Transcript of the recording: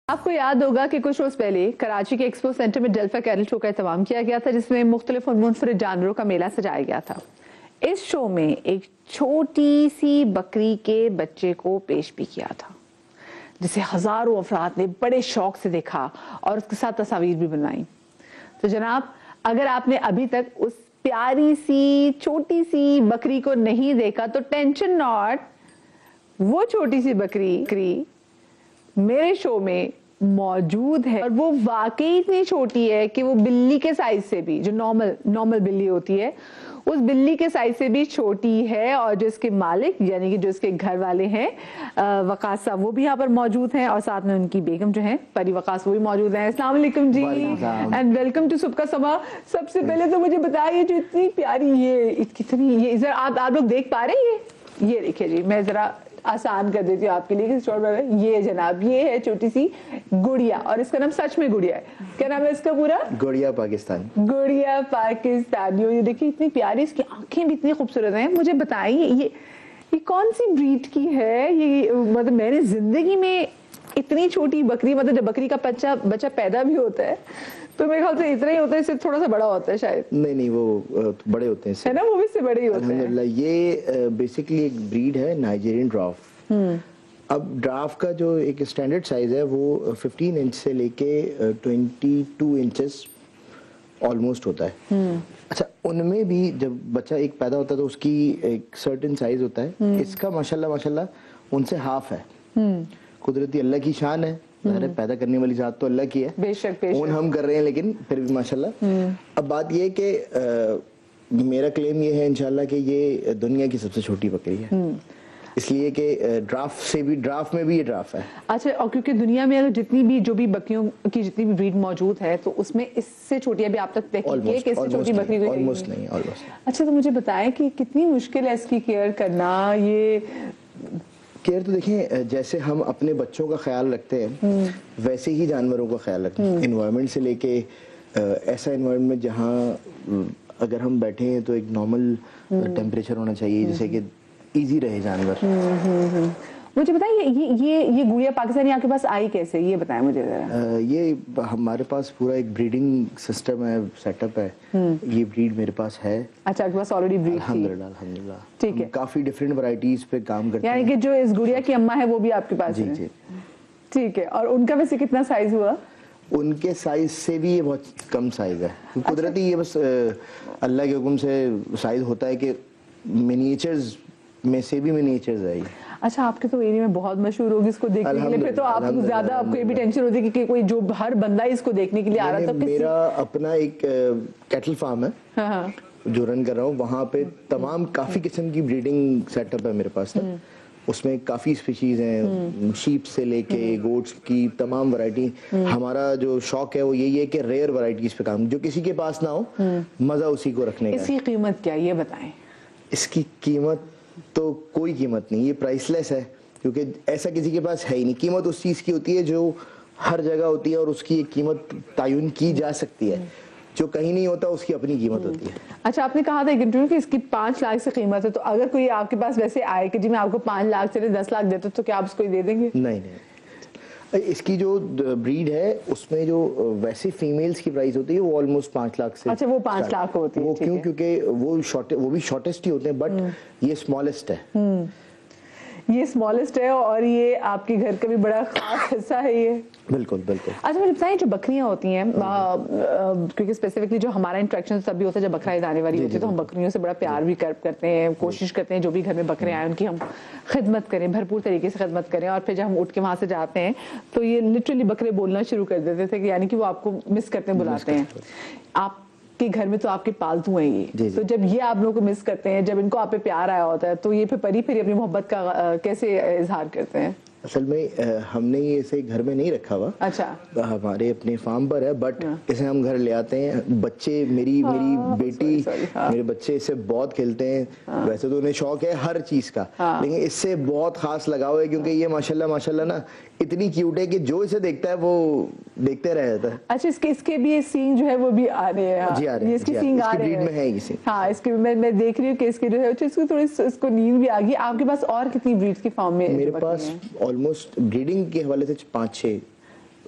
آپ کو یاد ہوگا کہ کچھ روز پہلے کراچی کے ایکسپو سینٹر میں ڈیلفا کیٹل شو کا اہتمام کیا گیا تھا، جس میں مختلف اور منفرد جانوروں کا میلہ سجایا گیا تھا۔ اس شو میں ایک چھوٹی سی بکری کے بچے کو پیش بھی کیا تھا، جسے ہزاروں افراد نے بڑے شوق سے دیکھا اور اس کے ساتھ تصاویر بھی بنائیں۔ تو جناب، اگر آپ نے ابھی تک اس پیاری سی چھوٹی سی بکری کو نہیں دیکھا تو ٹینشن ناٹ، وہ چھوٹی سی بکری میرے شو میں موجود ہے، اور وہ واقعی اتنی چھوٹی ہے کہ وہ بلی کے سائز سے بھی، جو نارمل بلی ہوتی ہے، اس بلی کے سائز سے بھی چھوٹی ہے، اور جو اس کے مالک یعنی کہ جو اس کے گھر والے ہیں وقاص صاحب، وہ بھی یہاں پر موجود ہیں، اور ساتھ میں ان کی بیگم جو ہیں پری وقاص، وہ بھی موجود ہیں۔ السلام علیکم جی، اینڈ ویلکم ٹو صبح کا سما۔ سب سے پہلے تو مجھے بتائیے، جو اتنی پیاری یہ آپ لوگ دیکھ پا رہے ہیں؟ یہ دیکھیے جی، میں ذرا آسان کر دیتی ہوں آپ کے لیے۔ یہ جناب، یہ ہے چھوٹی سی گڑیا، اور اس کا نام سچ میں گڑیا ہے۔ کیا نام ہے اس کا پورا؟ گڑیا پاکستانی۔ گڑیا پاکستانی، یہ دیکھیے اتنی پیاری، اس کی آنکھیں بھی اتنی خوبصورت ہیں۔ مجھے بتائیے یہ کون سی بریڈ کی ہے؟ یہ مطلب میں نے زندگی میں اتنی چھوٹی بکری، مطلب جب بکری کا بچہ پیدا بھی ہوتا ہے تو میرے خیال سے اتنا ہی ہوتا ہے، اس سے تھوڑا سا بڑا ہوتا ہے شاید۔ نہیں، وہ بڑے ہوتے ہیں، ہے نا، وہ بھی سے بڑے ہی ہوتے ہیں الحمدللہ۔ یہ بیسیکلی ایک بریڈ ہے نائجیرین ڈراف۔ اب ڈراف کا جو ایک اسٹینڈرڈ سائز ہے وہ 15 انچ سے لے کے 22 انچز آلموسٹ ہوتا ہے۔ اچھا، ان میں بھی جب بچہ ایک پیدا ہوتا ہے تو اس کی ایک سرٹن سائز ہوتا ہے۔ اس کا ماشاءاللہ ان سے ہاف ہے۔ قدرتی اللہ کی شان ہے، پیدا کرنے والی ذات تو اللہ کی ہے، بے شک اون ہم کر رہے ہیں، لیکن پھر بھی ماشاءاللہ۔ اب بات یہ ہے کہ میرا کلیم یہ ہے انشاءاللہ کہ یہ دنیا کی سب سے چھوٹی بکری ہے، اس لیے کہ ڈراف میں بھی یہ ڈراف ہے۔ اچھا، اور کیونکہ دنیا میں اگر جتنی بھی جو بھی بکریوں کی جتنی بھی بریڈ موجود ہے تو اس میں اس سے چھوٹی ابھی آپ تک تحقیق کی ہے کہ اس سے چھوٹی بکری کوئی نہیں ہے؟ اچھا، تو مجھے بتائیں کہ کتنی مشکل ہے اس کی کیئر کرنا؟ یہ کیئر تو دیکھیں، جیسے ہم اپنے بچوں کا خیال رکھتے ہیں ویسے ہی جانوروں کا خیال رکھتے ہیں۔ انوائرمنٹ سے لے کے ایسا انوائرمنٹ جہاں اگر ہم بیٹھے ہیں تو ایک نارمل ٹیمپریچر ہونا چاہیے جیسے کہ ایزی رہے جانور۔ مجھے بتائیں، یہ گڑیا پاکستانی آپ کے پاس آئی کیسے؟ یہ بتائیں مجھے ذرا۔ یہ ہمارے پاس پورا ایک بریڈنگ سسٹم ہے، سیٹ اپ ہے، یہ بریڈ میرے پاس ہے۔ اچھا، آپ کے پاس آلریڈی بریڈ تھی؟ الحمدللہ، ٹھیک ہے۔ کافی ڈفرینٹ ورائٹیز پہ کام کرتے ہیں، یعنی کہ جو اس گڑیا کی اماں ہے وہ بھی آپ کے پاس ہے؟ جی، ٹھیک ہے۔ اور ان کا ویسے کتنا سائز ہوا؟ ان کے سائز سے بھی یہ بہت کم سائز ہے، قدرتی یہ بس اللہ کے حکم سے سائز ہوتا ہے کہ منیچرز میں سے بھی منیچرز ہے۔ اچھا، آپ کے تو ایریا میں بہت مشہور ہوگی اس کو دیکھنے کے لیے، پھر تو آپ زیادہ آپ کو یہ بھی ٹینشن ہوتی ہے کہ کوئی جو ہر بندہ اس کو دیکھنے کے لیے آ رہا تھا۔ میرا اپنا ایک کیٹل فارم ہے جو رن کر رہا ہوں، وہاں پہ تمام کافی قسم کی بریڈنگ سیٹ اپ ہے میرے پاس، اس میں کافی اسپیشیز ہیں، شیپ سے لے کے گوٹس کی تمام ورائٹی۔ ہمارا جو شوق ہے وہ یہی ہے کہ ریئر ورائٹیز پہ کام، جو کسی کے پاس نہ ہو، مزہ اسی کو رکھنے کا۔ اس کی قیمت کیا یہ بتائیں؟ اس کی قیمت تو کوئی قیمت نہیں، یہ پرائس لیس ہے، کیونکہ ایسا کسی کے پاس ہے ہی نہیں۔ قیمت اس چیز کی ہوتی ہے جو ہر جگہ ہوتی ہے، اور اس کی ایک قیمت تعین کی جا سکتی ہے، جو کہیں نہیں ہوتا اس کی اپنی قیمت ہوتی ہے۔ اچھا، آپ نے کہا تھا کہ اس کی 5 لاکھ سے قیمت ہے، تو اگر کوئی آپ کے پاس ویسے آئے کہ جی میں آپ کو 5 لاکھ سے 10 لاکھ دیتا تو کیا آپ اس کو دے دیں گے؟ نہیں، اس کی جو بریڈ ہے اس میں جو ویسے فیمیلز کی پرائز ہوتی ہے وہ آلموسٹ 5 لاکھ سے۔ اچھا، وہ 5 لاکھ ہوتی ہے، وہ کیوں؟ کیونکہ وہ بھی شارٹیسٹ ہی ہوتے ہیں، بٹ یہ اسمالسٹ ہے۔ یہ اسمالسٹ ہے، اور یہ آپ کے گھر کا بھی بڑا خاص حصہ ہے یہ۔ بالکل بالکل۔ اچھا، مجھے بتائیں، جو بکریاں ہوتی ہیں، کیونکہ اسپیسیفکلی جو ہمارا انٹریکشن تب بھی ہوتا ہے جب بقرعید آنے والی ہوتی ہے، تو ہم بکریوں سے بڑا پیار بھی کرتے ہیں، کوشش کرتے ہیں جو بھی گھر میں بکرے آئیں ان کی ہم خدمت کریں، بھرپور طریقے سے خدمت کریں۔ اور پھر جب ہم اٹھ کے وہاں سے جاتے ہیں تو یہ لٹرلی بکرے بولنا شروع کر دیتے تھے، یعنی کہ وہ آپ کو مس کرتے ہیں، بلاتے ہیں۔ آپ کے گھر میں تو آپ کے پالتو ہیں یہ، تو جب یہ آپ لوگوں کو مس کرتے ہیں، جب ان کو آپ پہ پیار آیا ہوتا ہے، تو یہ پھر اپنی محبت کا کیسے اظہار کرتے ہیں؟ اصل میں ہم نے یہ اسے گھر میں نہیں رکھا ہوا، اچھا، ہمارے اپنے فارم پر ہے، بٹ اسے ہم گھر لے آتے ہیں۔ بچے میری بیٹی، میرے بچے اس سے بہت کھیلتے ہیں۔ ویسے تو انہیں شوق ہے ہر چیز کا، لیکن اس سے بہت خاص لگاؤ ہے، کیونکہ یہ ماشاءاللہ نا اتنی کیوٹ ہے کہ جو اسے دیکھتا ہے وہ دیکھتے رہ جاتا ہے۔ اچھا، اس کے بھی سینگ جو ہے وہ بھی آ رہے ہیں؟ جی، آ رہے ہیں، اس کی سینگ آ رہے ہیں۔ ہاں، اس کی میں دیکھ رہی ہوں کہ اس کی جو ہے اس کو تھوڑی اس کو نیند بھی آ گئی۔ آپ کے پاس اور کتنی بریڈ کی فارم میں؟ میرے پاس آلموسٹ بریڈنگ کے حوالے سے 5-6